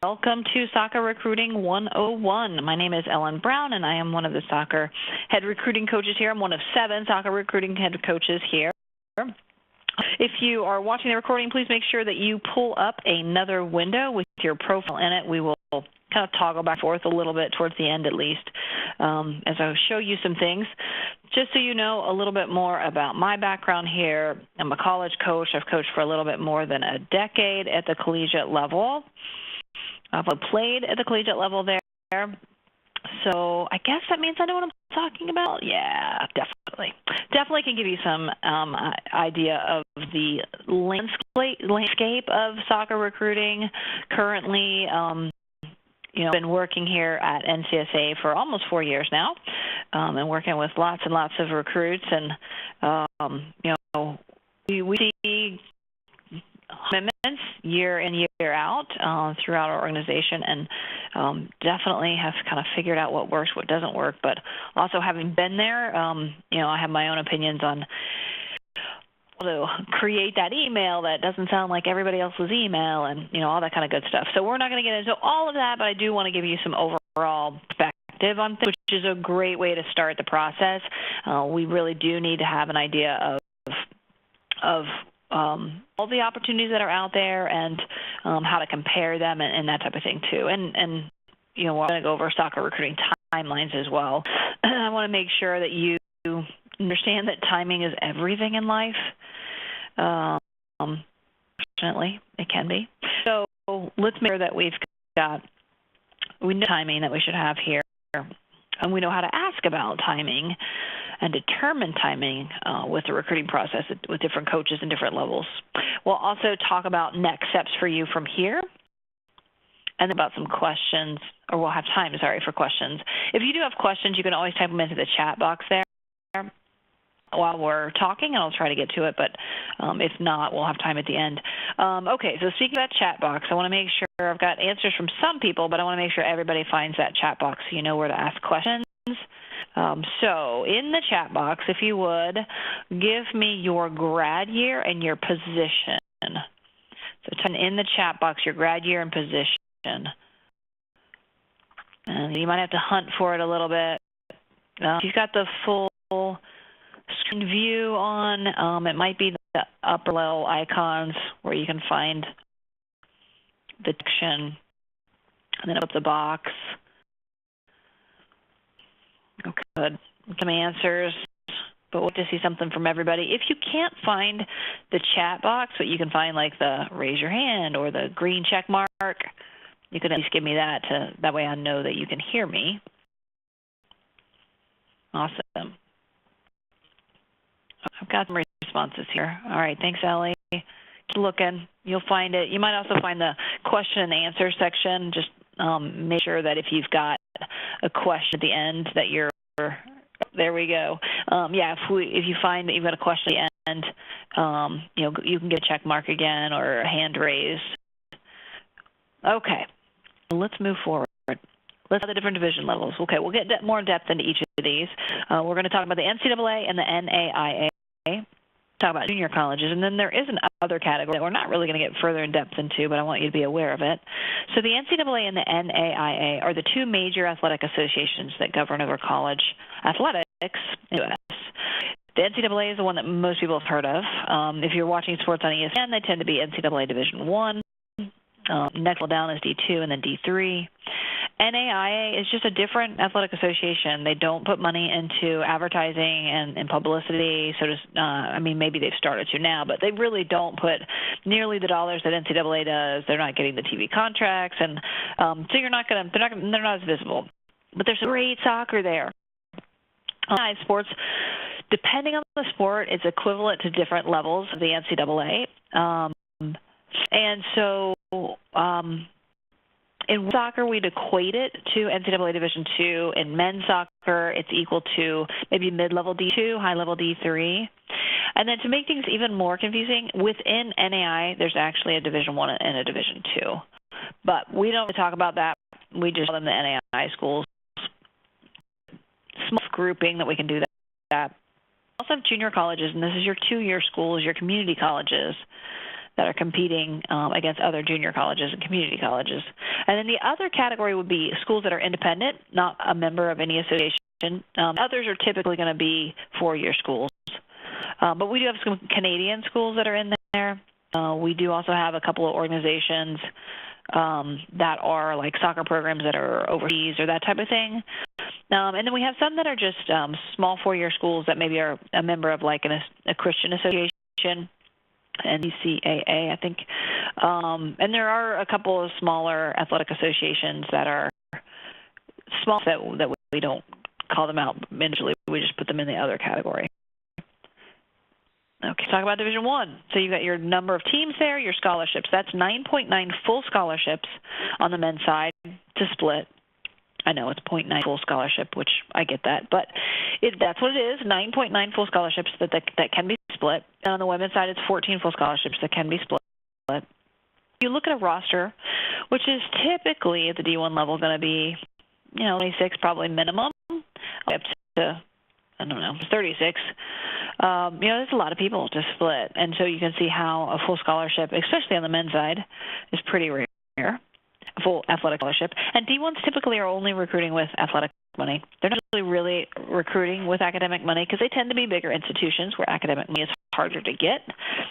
Welcome to Soccer Recruiting 101. My name is Ellen Brown, and I am one of the soccer head recruiting coaches here. I'm one of 7 soccer recruiting head coaches here. If you are watching the recording, please make sure that you pull up another window with your profile in it. We will kind of toggle back and forth a little bit towards the end at least as I show you some things. Just so you know a little bit more about my background here, I'm a college coach. I've coached for a little bit more than a decade at the collegiate level. I've played at the collegiate level there, so I guess that means I know what I'm talking about. Yeah, definitely. Definitely can give you some idea of the landscape of soccer recruiting currently. I've been working here at NCAA for almost 4 years now, and working with lots and lots of recruits, and we see commitments year in, year out throughout our organization, and definitely have kind of figured out what works, what doesn't work. But also, having been there, I have my own opinions on how to create that email that doesn't sound like everybody else's email, and all that kind of good stuff. So we're not going to get into all of that, but I do want to give you some overall perspective on things, which is a great way to start the process. We really do need to have an idea of all the opportunities that are out there, and how to compare them, and that type of thing too. And we're going to go over soccer recruiting timelines as well. I want to make sure that you understand that timing is everything in life. Fortunately, it can be. So let's make sure that we know timing that we should have here, and we know how to ask about timing and determine timing with the recruiting process with different coaches and different levels. We'll also talk about next steps for you from here, and about some questions, or we'll have time, for questions. If you do have questions, you can always type them into the chat box there while we're talking, and I'll try to get to it, but if not, we'll have time at the end. Okay, so speaking of that chat box, I want to make sure I've got answers from some people, but I want to make sure everybody finds that chat box so you know where to ask questions. So in the chat box, if you would, give me your grad year and your position. So turn in the chat box your grad year and position. And you might have to hunt for it a little bit. If you've got the full screen view on, it might be the upper level icons where you can find the section, and then up the box. Okay, good. Some answers, but we'll just see something from everybody. If you can't find the chat box, but you can find like the raise your hand or the green check mark, you can at least give me that. That way I know that you can hear me. Awesome. I've got some responses here. All right, thanks, Ellie. Keep looking. You'll find it. You might also find the question and answer section. Just make sure that if you've got a question at the end that you're, there we go. If you find that you've got a question at the end, you can get a check mark again or a hand raised. Okay, let's move forward. Let's have the different division levels. Okay, we'll get more in depth into each of these. We're going to talk about the NCAA and the NAIA. Talk about junior colleges, and then there is an other category that we're not really going to get further in depth into, but I want you to be aware of it. So the NCAA and the NAIA are the 2 major athletic associations that govern over college athletics in the U.S. The NCAA is the one that most people have heard of. If you're watching sports on ESPN, they tend to be NCAA Division I. Next level down is D2 and then D3. NAIA is just a different athletic association. They don't put money into advertising and publicity. So maybe they've started to now, but they really don't put nearly the dollars that NCAA does. They're not getting the TV contracts, and so they're not as visible. But there's great soccer there. Sports, depending on the sport, it's equivalent to different levels of the NCAA. And so in soccer, we'd equate it to NCAA Division II. In men's soccer, it's equal to maybe mid-level D2, high-level D3. And then to make things even more confusing, within NAI, there's actually a Division I and a Division II. But we don't talk about that. We just call them the NAI schools. Small grouping that we can do that. We also have junior colleges, and this is your 2-year schools, your community colleges. that are competing against other junior colleges and community colleges. And then the other category would be schools that are independent, not a member of any association. Others are typically going to be four-year schools. But we do have some Canadian schools that are in there. We do also have a couple of organizations that are like soccer programs that are overseas or that type of thing. And then we have some that are just small four-year schools that maybe are a member of like a Christian association, NCAA, I think. And there are a couple of smaller athletic associations that are small that we don't call them out individually. We just put them in the other category. Okay, talk about Division I. So you've got your number of teams there, your scholarships. That's 9.9 full scholarships on the men's side to split. I know it's 0.9 full scholarship, which I get that, but that's what it is, 9.9 full scholarships that can be split. And on the women's side, it's 14 full scholarships that can be split. You look at a roster, which is typically at the D1 level going to be, 26 probably minimum, up to, 36. There's a lot of people to split, and so you can see how a full scholarship, especially on the men's side, is pretty rare. A full athletic scholarship. And D1s typically are only recruiting with athletic money. They're not really recruiting with academic money because they tend to be bigger institutions where academic money is harder to get,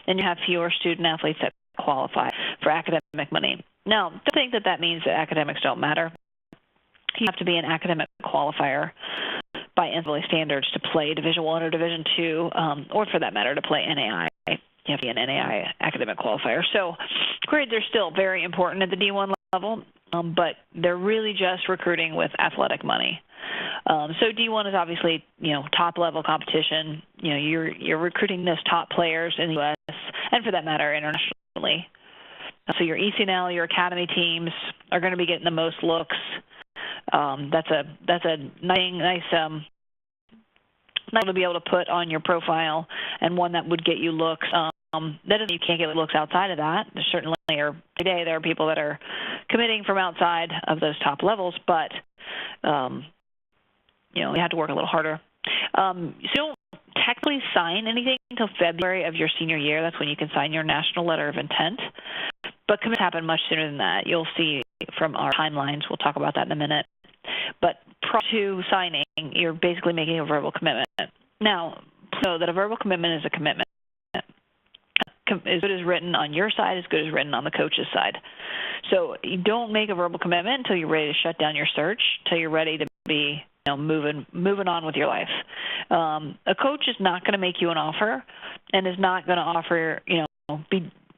and you have fewer student athletes that qualify for academic money. Now, don't think that means that academics don't matter. You have to be an academic qualifier by NCAA standards to play Division I or Division II, or for that matter, to play NAI. You have to be an NAI academic qualifier. So grades are still very important at the D1 level, but they're really just recruiting with athletic money. So D1 is obviously, top-level competition. You're recruiting those top players in the U.S. and, for that matter, internationally. So your ECNL, your academy teams are going to be getting the most looks. That's a nice to be able to put on your profile, and one that would get you looks. That doesn't mean you can't get looks outside of that. There certainly are today there are people that are committing from outside of those top levels, but you have to work a little harder. So you don't technically sign anything until February of your senior year. That's when you can sign your national letter of intent. But commits happen much sooner than that. You'll see from our timelines. We'll talk about that in a minute. But prior to signing, you're basically making a verbal commitment. Now, know that a verbal commitment is a commitment. As good as written on your side, as good as written on the coach's side. So you don't make a verbal commitment until you're ready to shut down your search, until you're ready to be moving on with your life. A coach is not going to make you an offer and is not going to offer, is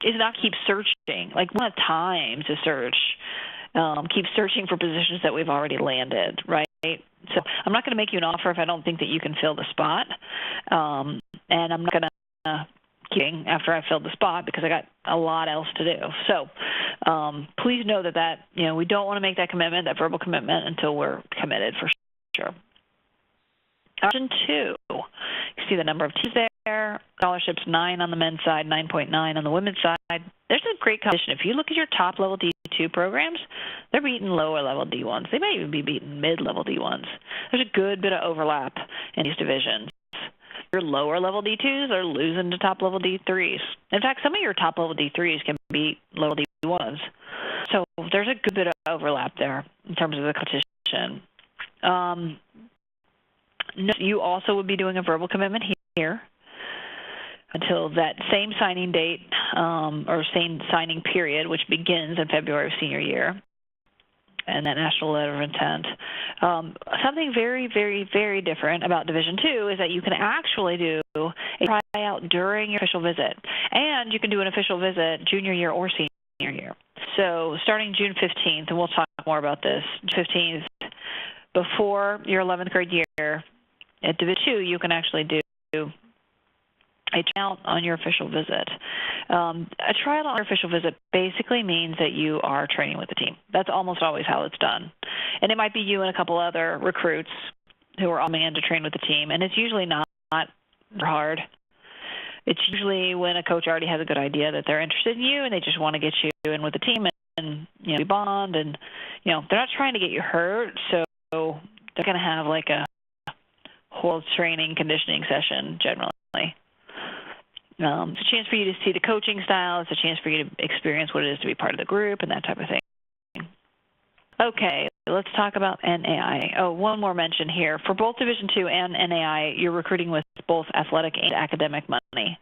not keep searching. Like, we don't have time to search. Keep searching for positions that we've already landed, right? So I'm not going to make you an offer if I don't think that you can fill the spot. And I'm not going to keep after I filled the spot because I got a lot else to do. So please know that we don't want to make that commitment, that verbal commitment, until we're committed for sure. Option 2, you see the number of teams there. Scholarships 9 on the men's side, 9.9 on the women's side. There's a great competition. If you look at your top-level D2 programs, they're beating lower-level D1s. They may even be beating mid-level D1s. There's a good bit of overlap in these divisions. Your lower-level D2s are losing to top-level D3s. In fact, some of your top-level D3s can beat lower D1s. So there's a good bit of overlap there in terms of the competition. You also would be doing a verbal commitment here until that same signing date or same signing period, which begins in February of senior year, and that national letter of intent. Something very, very, very different about Division II is that you can actually do a tryout during your official visit, and you can do an official visit junior year or senior year. So starting June 15th, and we'll talk more about this, 15th, before your 11th grade year, at Division II, you can actually do a tryout on your official visit. A tryout on your official visit basically means that you are training with the team. That's almost always how it's done. And it might be you and a couple other recruits who are coming in to train with the team, and it's usually not hard. It's usually when a coach already has a good idea that they're interested in you and they just want to get you in with the team and you bond, and they're not trying to get you hurt, so they're going to have like a whole training conditioning session generally. It's a chance for you to see the coaching style. It's a chance for you to experience what it is to be part of the group and that type of thing. Okay, let's talk about NAIA. Oh, one more mention here. For both Division II and NAIA, you're recruiting with both athletic and academic money.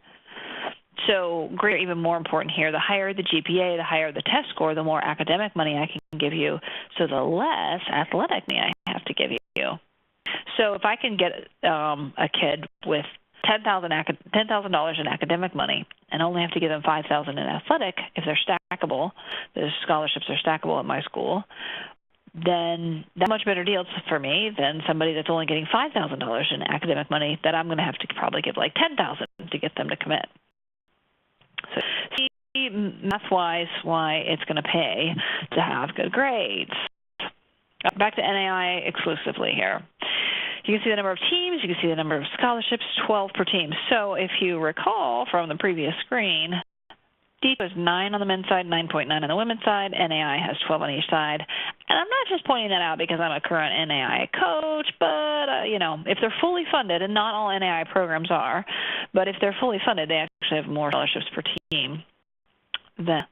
So great, even more important here, the higher the GPA, the higher the test score, the more academic money I can give you, so the less athletic money I have to give you. So if I can get a kid with $10,000 in academic money and only have to give them $5,000 in athletic, if they're stackable, the scholarships are stackable at my school, then that's a much better deal for me than somebody that's only getting $5,000 in academic money that I'm going to have to probably give like $10,000 to get them to commit. So see math-wise why it's going to pay to have good grades. Back to NAIA exclusively here. You can see the number of teams. You can see the number of scholarships, 12 per team. So if you recall from the previous screen, D was 9 on the men's side, 9.9 on the women's side. NAIA has 12 on each side. And I'm not just pointing that out because I'm a current NAIA coach, but, you know, if they're fully funded, and not all NAIA programs are, but if they're fully funded, they actually have more scholarships per team than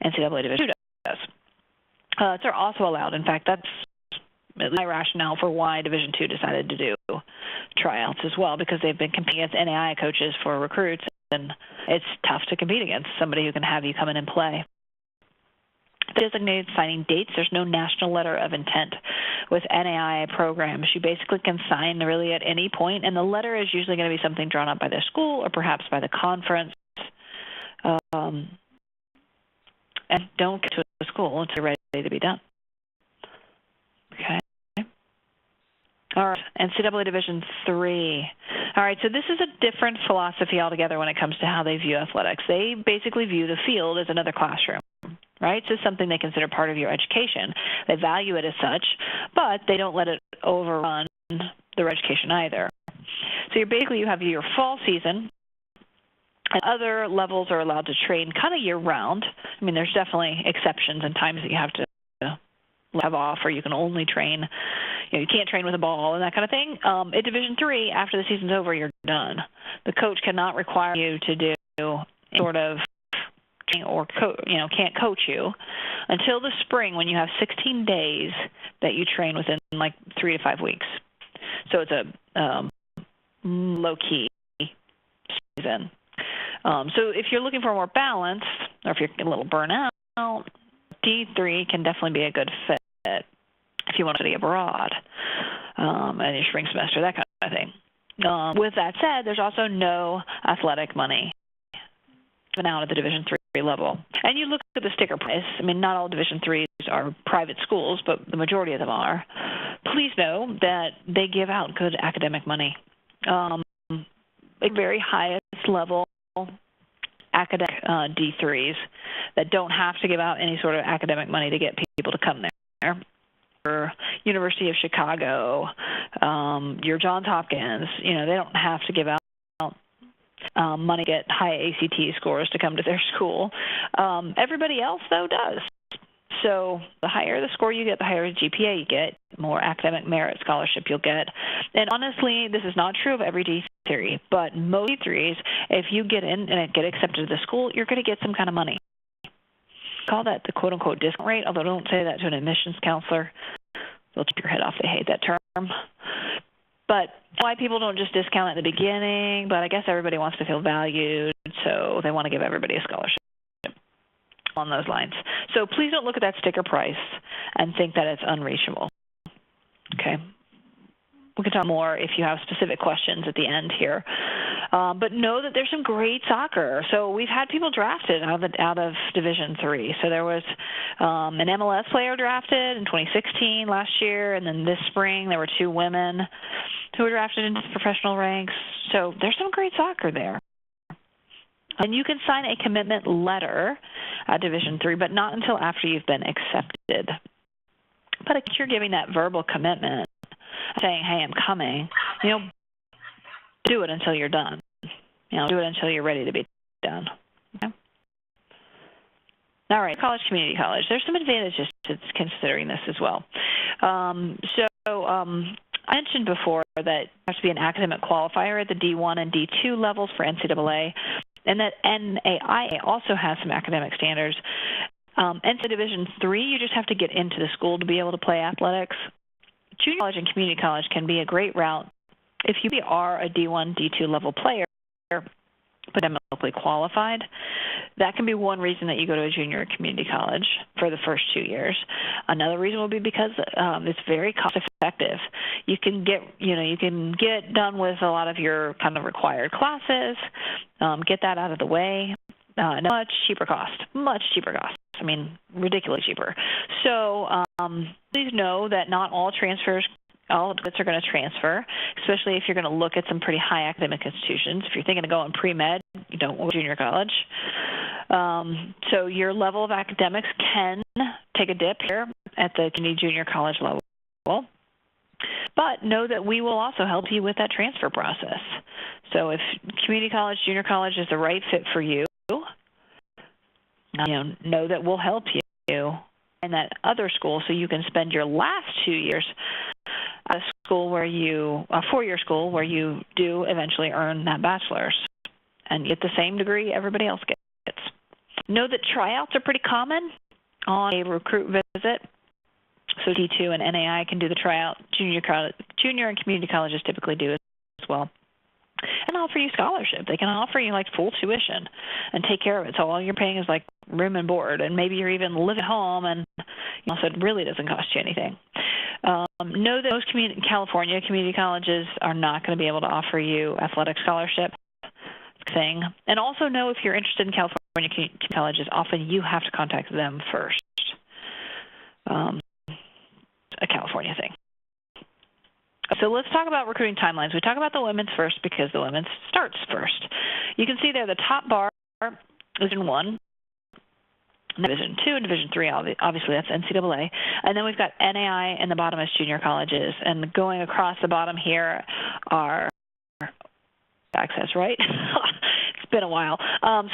NCAA Division II does. They're also allowed. In fact, that's my rationale for why Division II decided to do tryouts as well, because they've been competing against NAIA coaches for recruits, and it's tough to compete against somebody who can have you come in and play. Designated signing dates, there's no national letter of intent with NAIA programs. You basically can sign really at any point, and the letter is usually going to be something drawn up by the school or perhaps by the conference. And don't get to the school until you're ready to be done. Okay. All right, NCAA Division III. All right, so this is a different philosophy altogether when it comes to how they view athletics. They basically view the field as another classroom, right? So it's something they consider part of your education. They value it as such, but they don't let it overrun their education either. So you have your fall season, and other levels are allowed to train kind of year-round. I mean, there's definitely exceptions and times that you have to have off, or you can only train, you can't train with a ball and that kind of thing. At Division III, after the season's over, you're done. The coach cannot require you to do sort of training or can't coach you until the spring, when you have 16 days that you train within like 3 to 5 weeks. So it's a low-key season. So if you're looking for more balance, or if you're a little burnt out, D3 can definitely be a good fit if you want to study abroad in your spring semester, that kind of thing. With that said, there's also no athletic money even out at the Division III level. And you look at the sticker price. I mean, not all Division IIIs are private schools, but the majority of them are. Please know that they give out good academic money. Very highest level academic D3s that don't have to give out any sort of academic money to get people to come there. Or University of Chicago, your Johns Hopkins, they don't have to give out money to get high ACT scores to come to their school. Everybody else, though, does. So the higher the score you get, the higher the GPA you get, more academic merit scholarship you'll get. And honestly, this is not true of every D3, but most D3s, if you get in and get accepted to the school, you're going to get some kind of money. Call that the quote-unquote discount rate, although don't say that to an admissions counselor. They'll chip your head off. They hate that term. But why people don't just discount at the beginning, but I guess everybody wants to feel valued, so they want to give everybody a scholarship on those lines. So please don't look at that sticker price and think that it's unreachable. Okay? We can talk more if you have specific questions at the end here. But know that there's some great soccer. So we've had people drafted out of Division III. So there was an MLS player drafted in 2016 last year, and then this spring there were 2 women who were drafted into professional ranks. So there's some great soccer there. And you can sign a commitment letter at Division III, but not until after you've been accepted. But if you're giving that verbal commitment, saying, hey, I'm coming, do it until you're done. Do it until you're ready to be done. Okay? All right, college, community college. There's some advantages to considering this as well. I mentioned before that there has to be an academic qualifier at the D1 and D2 levels for NCAA. And that NAIA also has some academic standards. NCAA Division III, you just have to get into the school to be able to play athletics. Junior college and community college can be a great route if you are a D1, D2 level player, but academically qualified. That can be one reason that you go to a junior or community college for the first 2 years. Another reason will be because it's very cost effective. You can get done with a lot of your kind of required classes, get that out of the way. Much cheaper cost. I mean, ridiculously cheaper. So please know that not all transfers, all adults are going to transfer, especially if you're going to look at some pretty high academic institutions. If you're thinking of going pre-med, you don't want junior college. So your level of academics can take a dip here at the junior college level. But know that we will also help you with that transfer process. So if community college, junior college is the right fit for you, know that we'll help you in that other school so you can spend your last 2 years at a school where a four-year school where you do eventually earn that bachelor's and get the same degree everybody else gets. Know that tryouts are pretty common on a recruit visit. So D2 and NAI can do the tryout. Junior and community colleges typically do as well. And offer you scholarship. They can offer you like full tuition and take care of it. So all you're paying is like room and board, and maybe you're even living at home, and so it really doesn't cost you anything. Know that most California community colleges are not going to be able to offer you athletic scholarship thing. And also know if you're interested in California community colleges, often you have to contact them first. A California thing. So let's talk about recruiting timelines. We talk about the women's first because the women's starts first. You can see there the top bar is Division I, Division II, and Division III. Obviously, that's NCAA. And then we've got NAI, and the bottom is junior colleges. And going across the bottom here are access, right? It's been a while.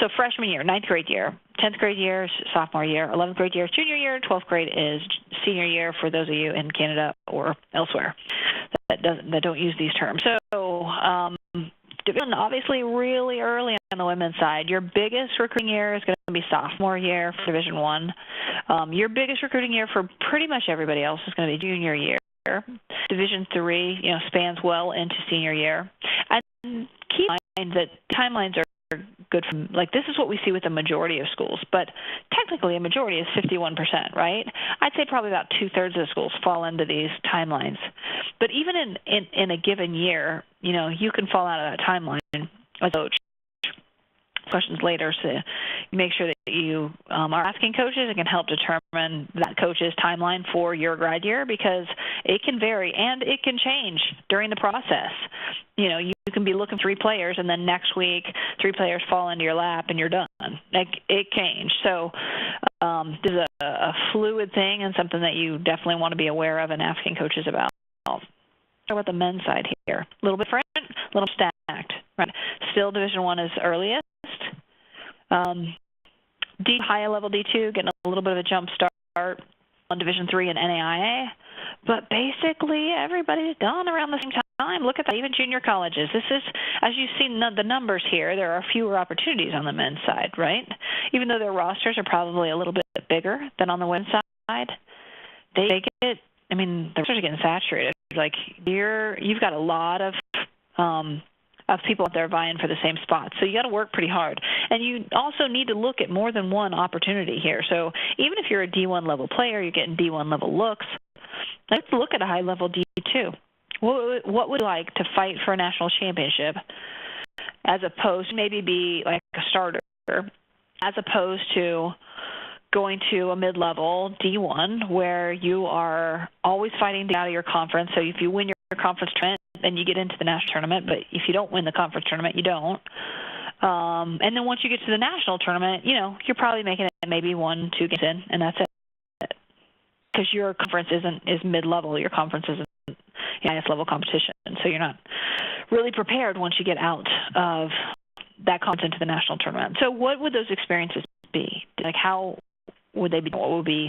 So freshman year, 9th grade year, 10th grade year, sophomore year, 11th grade year, junior year, 12th grade is senior year for those of you in Canada or elsewhere that don't use these terms. So Division obviously really early on the women's side. Your biggest recruiting year is going to be sophomore year for Division I. Your biggest recruiting year for pretty much everybody else is going to be junior year. Division III, spans well into senior year. And keep in mind that timelines are good from, this is what we see with the majority of schools, but technically a majority is 51%, right? I'd say probably about 2/3 of the schools fall into these timelines. But even in a given year, you can fall out of that timeline as a coach. Questions later, so you make sure that you are asking coaches and can help determine that coach's timeline for your grad year, because it can vary and it can change during the process. You can be looking for 3 players, and then next week 3 players fall into your lap and you're done. It changed. So this is a fluid thing and something that you definitely want to be aware of and asking coaches about. Talk about the men's side here. A little bit different, a little stacked. Right? Still Division I is earliest. Higher level D2 getting a little bit of a jump start on Division III and NAIA, but basically everybody's done around the same time. Look at that, even junior colleges. This is, as you've seen the numbers here, there are fewer opportunities on the men's side, right? Even though their rosters are probably a little bit bigger than on the women's side, the rosters are getting saturated. You've got a lot of people out there vying for the same spot. So you got to work pretty hard. And you also need to look at more than one opportunity here. So even if you're a D1 level player, you're getting D1 level looks, let's look at a high level D2. What would you like to fight for a national championship as opposed to maybe be like a starter, as opposed to going to a mid-level D1 where you are always fighting to get out of your conference. So if you win your conference tournament, then you get into the national tournament, but if you don't win the conference tournament, you don't. And then once you get to the national tournament, you're probably making it maybe 1-2 games in, and that's it. Because your conference is mid-level. Your conference isn't highest level competition, so you're not really prepared once you get out of that conference into the national tournament. So what would those experiences be? How would they be? What would be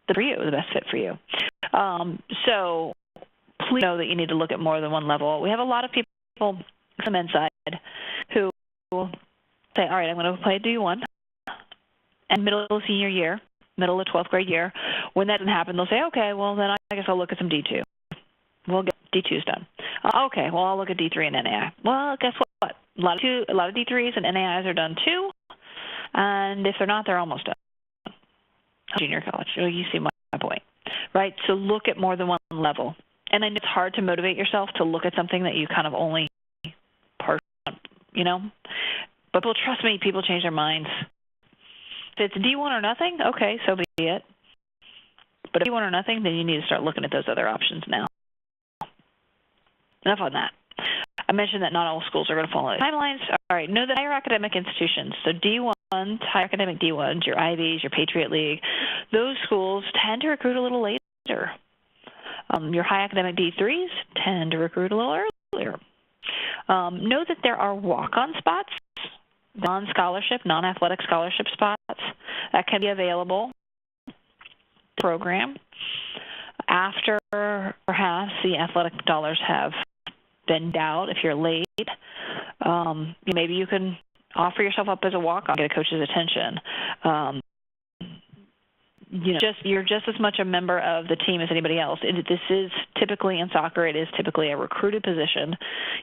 the best fit for you? So please know that you need to look at more than one level. We have a lot of people on the men's side who say, all right, I'm going to play D1 and middle of senior year, middle of 12th grade year. When that doesn't happen, they'll say, okay, well, then I guess I'll look at some D2. We'll get D2's done. Okay, well, I'll look at D3 and NAI. Well, guess what? A lot of D3s and NAIs are done too, and if they're not, they're almost done. Junior college. So you see my point, right? So look at more than one level. And I know it's hard to motivate yourself to look at something that you kind of only But trust me, people change their minds. If it's D1 or nothing, okay, so be it. But if D1 or nothing, then you need to start looking at those other options now. Enough on that. I mentioned that not all schools are going to follow timelines. All right, know that higher academic institutions, so D1s, higher academic D1s, your Ivies, your Patriot League, those schools tend to recruit a little later. Your high academic D3s tend to recruit a little earlier. Know that there are walk-on spots, non-scholarship, non-athletic scholarship spots that can be available in the program after perhaps the athletic dollars have been out. If you're late, maybe you can offer yourself up as a walk-on, get a coach's attention. You're just as much a member of the team as anybody else. This is typically in soccer. It is typically a recruited position.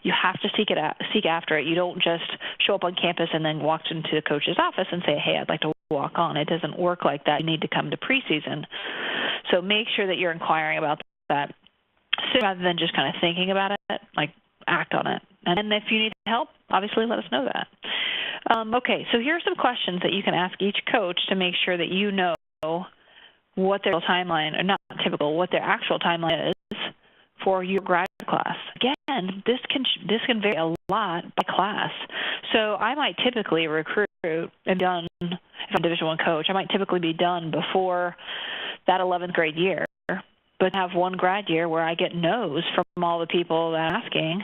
You have to seek after it. You don't just show up on campus and then walk into the coach's office and say, "Hey, I'd like to walk on." It doesn't work like that. You need to come to preseason. So make sure that you're inquiring about that, so rather than just kind of thinking about it. Like, act on it. And if you need help, obviously let us know that. Okay, so here are some questions that you can ask each coach to make sure that you know what their timeline, or not typical, what their actual timeline is for your grad class. Again, this can vary a lot by class. So I might typically recruit and done, if I'm a Division I coach, I might typically be done before that 11th grade year, but have one grad year where I get no's from all the people that are asking,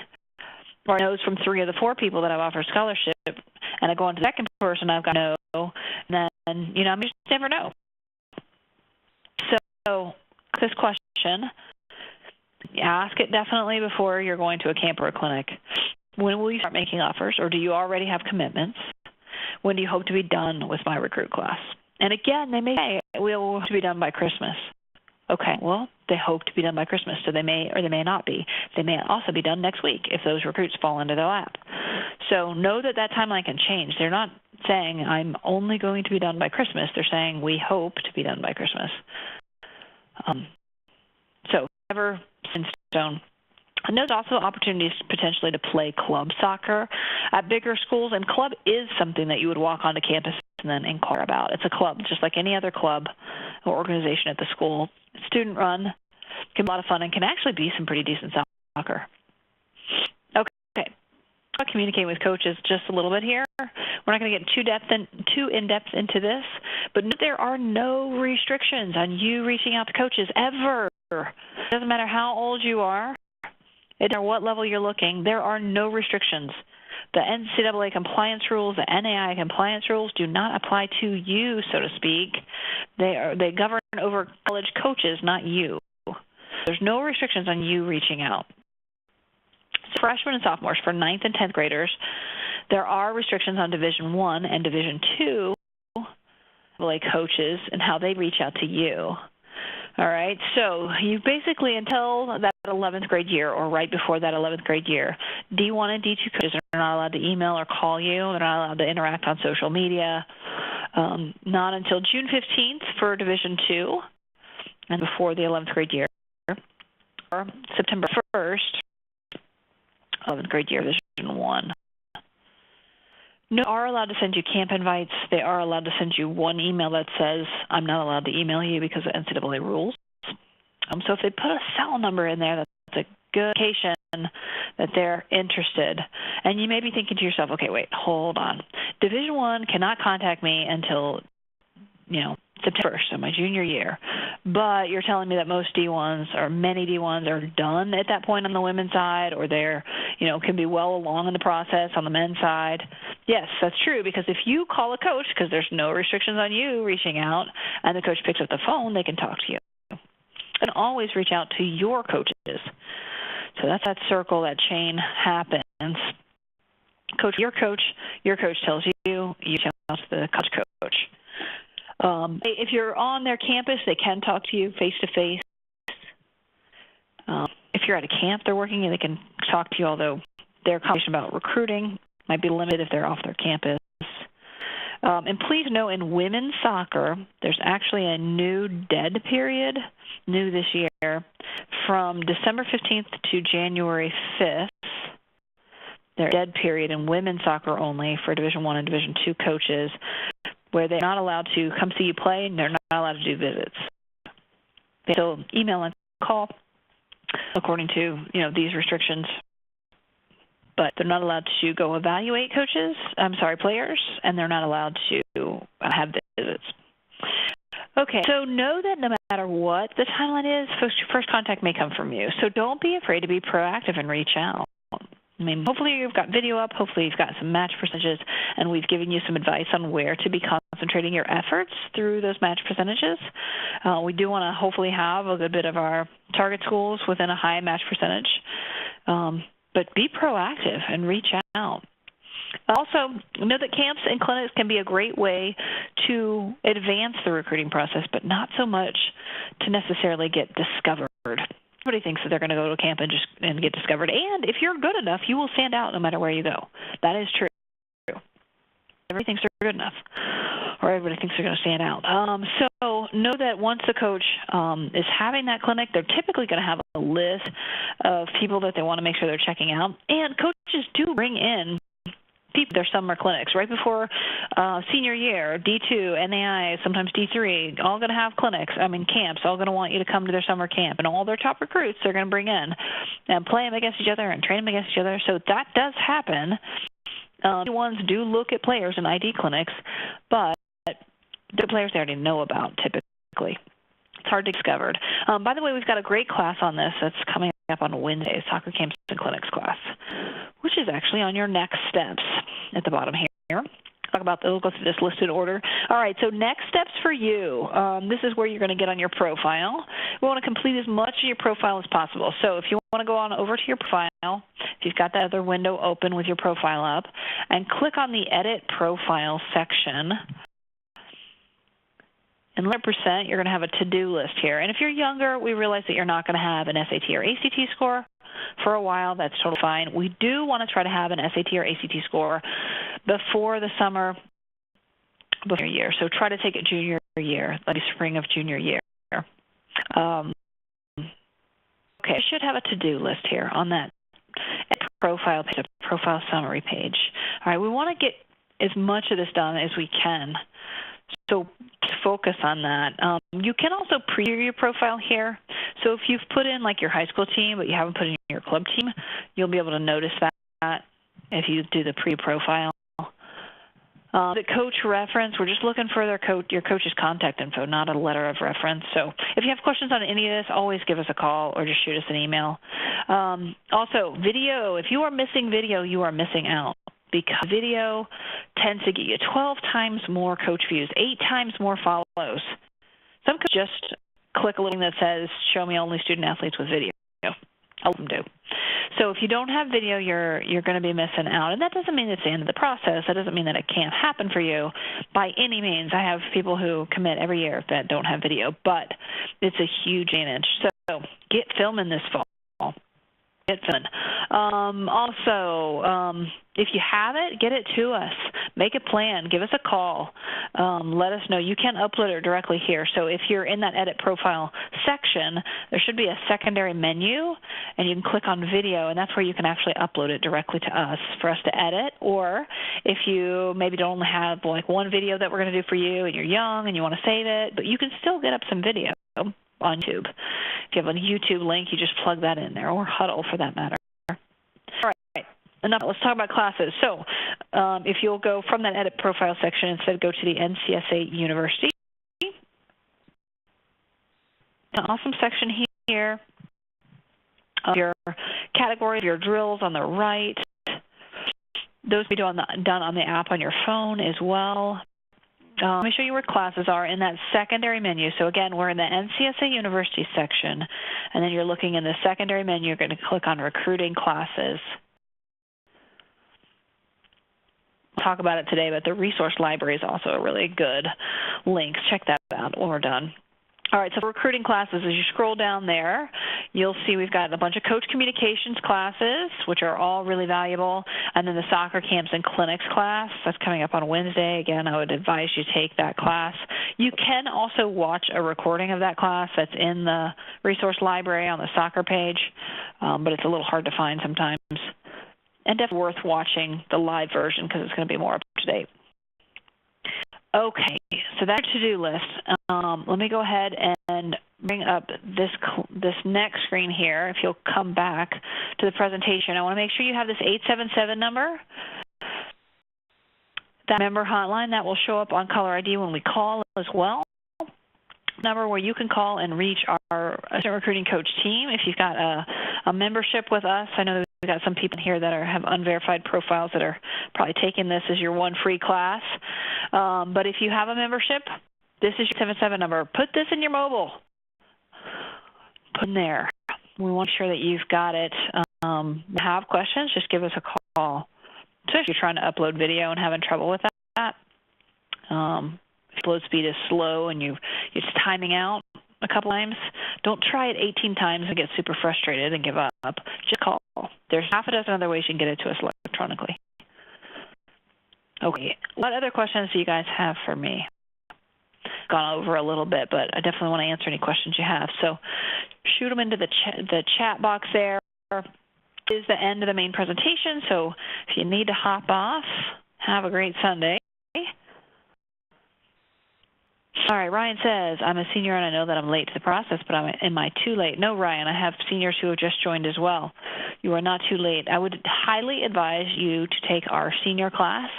or no's from 3 of the 4 people that I've offered scholarship, and I go on to the second person, I've got no, and then, I just never know. So this question, ask it definitely before you're going to a camp or a clinic. When will you start making offers, or do you already have commitments? When do you hope to be done with my recruit class? And again, they may say, we'll hope to be done by Christmas. Okay, well, they hope to be done by Christmas, so they may or they may not be. They may also be done next week if those recruits fall into their lap. So know that timeline can change. They're not saying, I'm only going to be done by Christmas. They're saying, we hope to be done by Christmas. So never in stone. And there's also opportunities potentially to play club soccer at bigger schools, and club is something that you would walk onto campus and then inquire about. It's a club, just like any other club or organization at the school. Student run, can be a lot of fun, and can actually be some pretty decent soccer. Okay. I'll communicate with coaches just a little bit here. We're not going to get too in-depth into this, but there are no restrictions on you reaching out to coaches ever. It doesn't matter how old you are, it doesn't matter what level you're looking, there are no restrictions. The NCAA compliance rules, the NAI compliance rules do not apply to you, so to speak. They govern over college coaches, not you. There's no restrictions on you reaching out. Freshmen and sophomores, for 9th and 10th graders, there are restrictions on Division I and Division II coaches and how they reach out to you. All right, so you basically, until that 11th grade year or right before that 11th grade year, D1 and D2 coaches are not allowed to email or call you. They're not allowed to interact on social media. Not until June 15th for Division II and before the 11th grade year, or September 1st, 11th grade year, Division I. No, they are allowed to send you camp invites. They are allowed to send you one email that says, I'm not allowed to email you because of NCAA rules. So if they put a cell number in there, that's a good indication that they're interested. And you may be thinking to yourself, okay, wait, hold on. Division I cannot contact me until, September 1st, so my junior year. But you're telling me that most D1s or many D1s are done at that point on the women's side, or they're, can be well along in the process on the men's side. Yes, that's true, because if you call a coach, because there's no restrictions on you reaching out, and the coach picks up the phone, they can talk to you. And always reach out to your coaches. So that's that circle, that chain happens. your coach tells you, you tell the coach. If you're on their campus, they can talk to you face-to-face. If you're at a camp they're working, they can talk to you, although their conversation about recruiting might be limited if they're off their campus. And please know, in women's soccer, there's actually a new dead period, new this year, from December 15th to January 5th. There's a dead period in women's soccer only for Division I and Division II coaches, where they're not allowed to come see you play and they're not allowed to do visits. They still email and call according to these restrictions, but they're not allowed to go evaluate players, and they're not allowed to have visits. Okay, so know that no matter what the timeline is, first contact may come from you. So don't be afraid to be proactive and reach out. I mean, hopefully you've got video up, hopefully you've got some match percentages, and we've given you some advice on where to be concentrating your efforts through those match percentages. We do want to hopefully have a good bit of our target schools within a high match percentage, but be proactive and reach out. Also, know that camps and clinics can be a great way to advance the recruiting process, but not so much to necessarily get discovered. Everybody thinks that they're going to go to a camp and get discovered. And if you're good enough, you will stand out no matter where you go. That is true. Everybody thinks they're good enough, or everybody thinks they're going to stand out. So know that once the coach is having that clinic, they're typically going to have a list of people that they want to make sure they're checking out. And coaches do bring in people their summer clinics right before senior year. D2, NAI, sometimes D3, all going to have camps, all going to want you to come to their summer camp, and all their top recruits they're going to bring in and play them against each other and train them against each other. So that does happen. Ones do look at players in ID clinics, but the players they already know about typically. It's hard to discover. By the way, we've got a great class on this that's coming up on Wednesday, Soccer Camps and Clinics class, which is actually on your next steps at the bottom here. Talk about those. Go through this listed order. All right, so next steps for you. This is where you're going to get on your profile. We want to complete as much of your profile as possible. So if you want to go on over to your profile, if you've got that other window open with your profile up, and click on the Edit Profile section. And 100%, you're going to have a to-do list here. And if you're younger, we realize that you're not going to have an SAT or ACT score for a while. That's totally fine. We do want to try to have an SAT or ACT score before the summer, before year. So try to take it junior year, like spring of junior year. Okay, I should have a to-do list here on that profile summary page. All right, we want to get as much of this done as we can. So focus on that. You can also preview your profile here. So if you've put in like your high school team, but you haven't put in your club team, you'll be able to notice that if you do the pre-profile. The coach reference, we're just looking for your coach's contact info, not a letter of reference. So if you have questions on any of this, always give us a call or just shoot us an email. Also, video. If you are missing video, you are missing out, because video tends to get you 12 times more coach views, 8 times more follows. Some coaches just click a little thing that says, show me only student athletes with video. All of them do. So if you don't have video, you're going to be missing out. And that doesn't mean it's the end of the process. That doesn't mean that it can't happen for you by any means. I have people who commit every year that don't have video, but it's a huge advantage. So get filming this fall. Get filming. Also, if you have it, get it to us. Make a plan. Give us a call. Let us know. You can upload it directly here. So if you're in that Edit Profile section, there should be a secondary menu, and you can click on Video, and that's where you can actually upload it directly to us for us to edit. Or if you maybe don't only have like one video that we're going to do for you, and you're young and you want to save it, but you can still get up some video on YouTube. If you have a YouTube link, you just plug that in there, or Huddle for that matter. All right. Enough. Let's talk about classes. So if you'll go from that Edit Profile section, instead go to the NCSA University. An awesome section here. Your categories, your drills on the right. Those will be done on the app on your phone as well. Let me show you where classes are in that secondary menu. So again, we're in the NCSA University section, and then you're looking in the secondary menu. You're going to click on Recruiting Classes. talk about it today, but the resource library is also a really good link. Check that out when we're done. All right, so for recruiting classes, as you scroll down there, you'll see we've got a bunch of coach communications classes, which are all really valuable, and then the soccer camps and clinics class. That's coming up on Wednesday. Again, I would advise you take that class. You can also watch a recording of that class that's in the resource library on the soccer page, but it's a little hard to find sometimes. And definitely worth watching the live version because it's going to be more up to date. Okay, so that's to-do list. Let me go ahead and bring up this next screen here. If you'll come back to the presentation, I want to make sure you have this 877 number. That member hotline that will show up on caller ID when we call as well. Number where you can call and reach our assistant recruiting coach team if you've got a membership with us. I know that we've got some people here that have unverified profiles that are probably taking this as your one free class. But if you have a membership, this is your 877 number. Put this in your mobile. Put in there. We want to make sure that you've got it. Have questions, just give us a call. Especially if you're trying to upload video and having trouble with that. If upload speed is slow and it's timing out a couple times, don't try it 18 times and get super frustrated and give up. Just call. There's half a dozen other ways you can get it to us electronically. Okay, what other questions do you guys have for me? Gone over a little bit, but I definitely want to answer any questions you have. So shoot them into the chat box there. This is the end of the main presentation, so if you need to hop off, have a great Sunday. All right, Ryan says, I'm a senior and I know that I'm late to the process, but am I too late? No, Ryan, I have seniors who have just joined as well. You are not too late. I would highly advise you to take our senior class.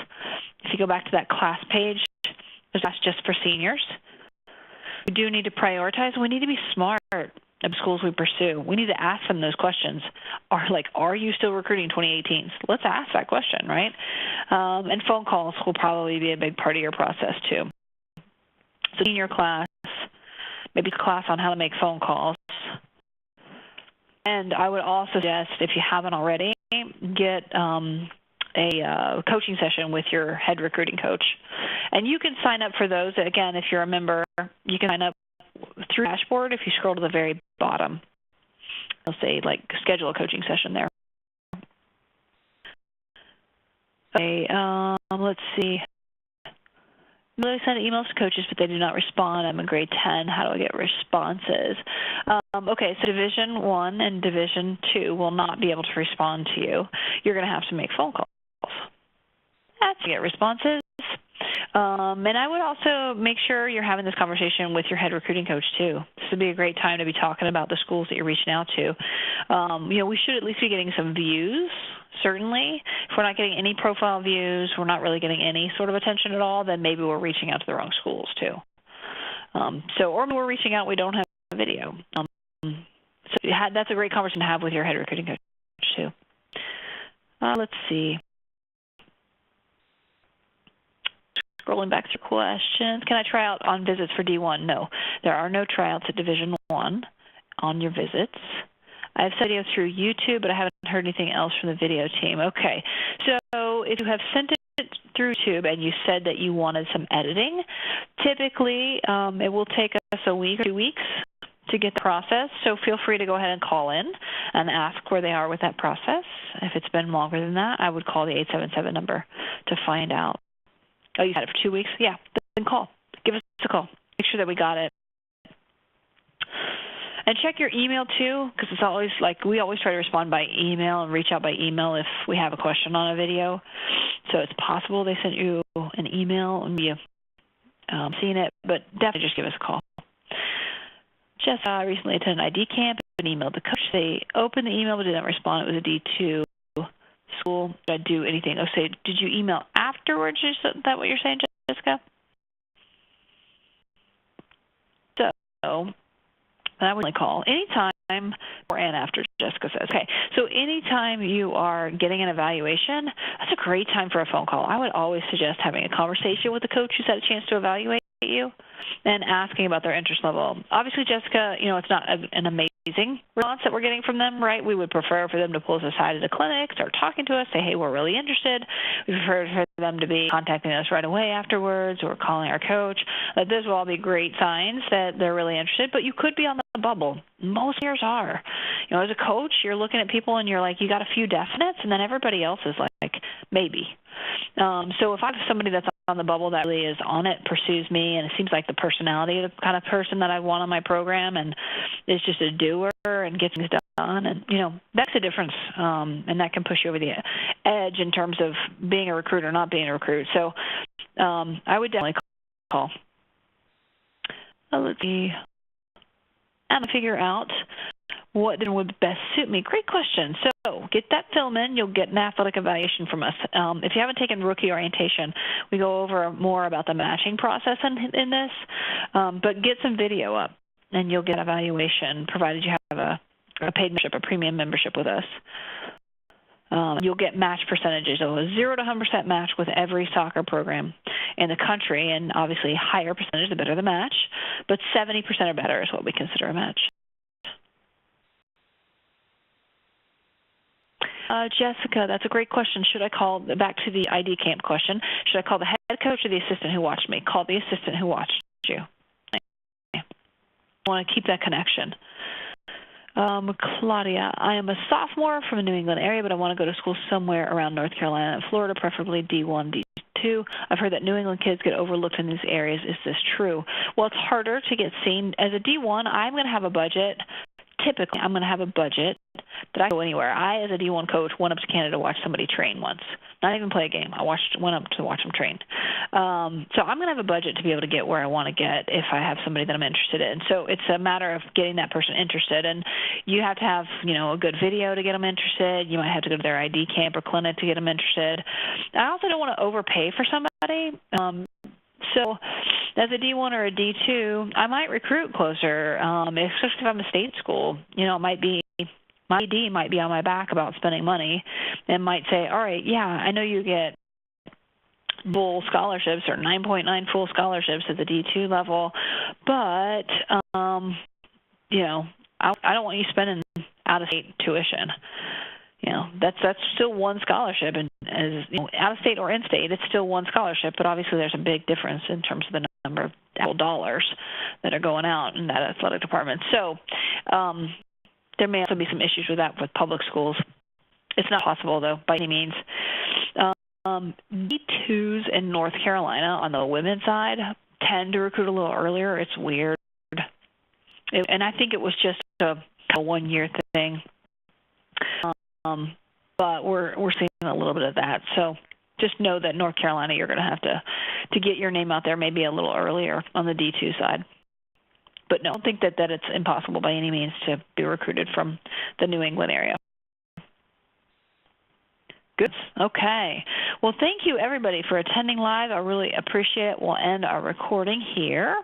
If you go back to that class page, that's just for seniors. We do need to prioritize. We need to be smart at schools we pursue. We need to ask them those questions. Are you still recruiting 2018s? Let's ask that question, right? And phone calls will probably be a big part of your process too. So senior class, maybe a class on how to make phone calls. And I would also suggest, if you haven't already, get a coaching session with your head recruiting coach. And you can sign up for those. Again, if you're a member, you can sign up through the dashboard. If you scroll to the very bottom, it'll say, schedule a coaching session there. Okay, let's see. I send emails to coaches, but they do not respond. I'm in grade 10. How do I get responses? Okay, so Division 1 and Division 2 will not be able to respond to you. You're going to have to make phone calls. That's to get responses. And I would also make sure you're having this conversation with your head recruiting coach too. This would be a great time to be talking about the schools that you're reaching out to. We should at least be getting some views, certainly. If we're not getting any profile views, we're not really getting any sort of attention at all, then maybe we're reaching out to the wrong schools too. Or we're reaching out, we don't have a video. So that's a great conversation to have with your head recruiting coach too. Let's see. Scrolling back through questions. Can I try out on visits for D1? No. There are no tryouts at Division 1 on your visits. I've sent video through YouTube, but I haven't heard anything else from the video team. Okay. So if you have sent it through YouTube and you said that you wanted some editing, typically it will take us a week or 2 weeks to get the process. So feel free to go ahead and call in and ask where they are with that process. If it's been longer than that, I would call the 877 number to find out. Oh, you had it for 2 weeks? Yeah, then call. Give us a call. Make sure that we got it. And check your email too, because it's always we always try to respond by email and reach out by email if we have a question on a video. So it's possible they sent you an email and you've seen it, but definitely just give us a call. Just recently attended an ID camp and emailed the coach. They opened the email but didn't respond. It was a D2 school. Did I do anything? Oh, say, did you email afterwards? Is that what you're saying, Jessica? So I would only call anytime or and after, Jessica says. Okay, so anytime you are getting an evaluation, that's a great time for a phone call. I would always suggest having a conversation with the coach who's had a chance to evaluate you. and asking about their interest level. Obviously, Jessica, it's not an amazing response that we're getting from them, right? We would prefer for them to pull us aside at a clinic, start talking to us, say, hey, we're really interested. We prefer for them to be contacting us right away afterwards or calling our coach. Those will all be great signs that they're really interested, but you could be on the bubble. Most players are. As a coach, you're looking at people and you're like, you got a few definites, and then everybody else is like maybe. So if I have somebody that's on the bubble that really is on it, pursues me, and it seems like the personality of the kind of person that I want on my program and is just a doer and gets things done, and, that's the difference, and that can push you over the edge in terms of being a recruit or not being a recruit. So I would definitely call. Let's see. And figure out what then would best suit me. Great question. So get that film in. You'll get an athletic evaluation from us. If you haven't taken rookie orientation, we go over more about the matching process in this. But get some video up, and you'll get an evaluation, provided you have a paid membership, a premium membership with us. You'll get match percentages. So a 0 to 100% match with every soccer program in the country, and obviously higher percentage, the better the match. But 70% or better is what we consider a match. Jessica, that's a great question. Should I call, back to the ID camp question, should I call the head coach or the assistant who watched me? Call the assistant who watched you. I want to keep that connection. Claudia, I am a sophomore from the New England area, but I want to go to school somewhere around North Carolina and Florida, preferably D1, D2. I've heard that New England kids get overlooked in these areas. Is this true? Well, it's harder to get seen. As a D1, I'm going to have a budget. Typically, I'm going to have a budget that I go anywhere. I, as a D1 coach, went up to Canada to watch somebody train once. Not even play a game. I went up to watch them train. So I'm going to have a budget to be able to get where I want to get if I have somebody that I'm interested in. So it's a matter of getting that person interested. And you have to have, a good video to get them interested. You might have to go to their ID camp or clinic to get them interested. I also don't want to overpay for somebody. So as a D1 or a D2, I might recruit closer, especially if I'm a state school. My AD might be on my back about spending money and might say, all right, yeah, I know you get full scholarships or 9.9 full scholarships at the D2 level, but, I don't want you spending out-of-state tuition. That's still one scholarship, and as out of state or in state, it's still one scholarship. But obviously, there's a big difference in terms of the number of actual dollars that are going out in that athletic department. So there may also be some issues with that with public schools. It's not possible, though, by any means. D2s in North Carolina on the women's side tend to recruit a little earlier. It's weird, and I think it was just a one-year thing. But we're seeing a little bit of that. So just know that North Carolina, you're going to have to get your name out there maybe a little earlier on the D2 side. But no, I don't think that it's impossible by any means to be recruited from the New England area. Good. Okay. Well, thank you, everybody, for attending live. I really appreciate it. We'll end our recording here.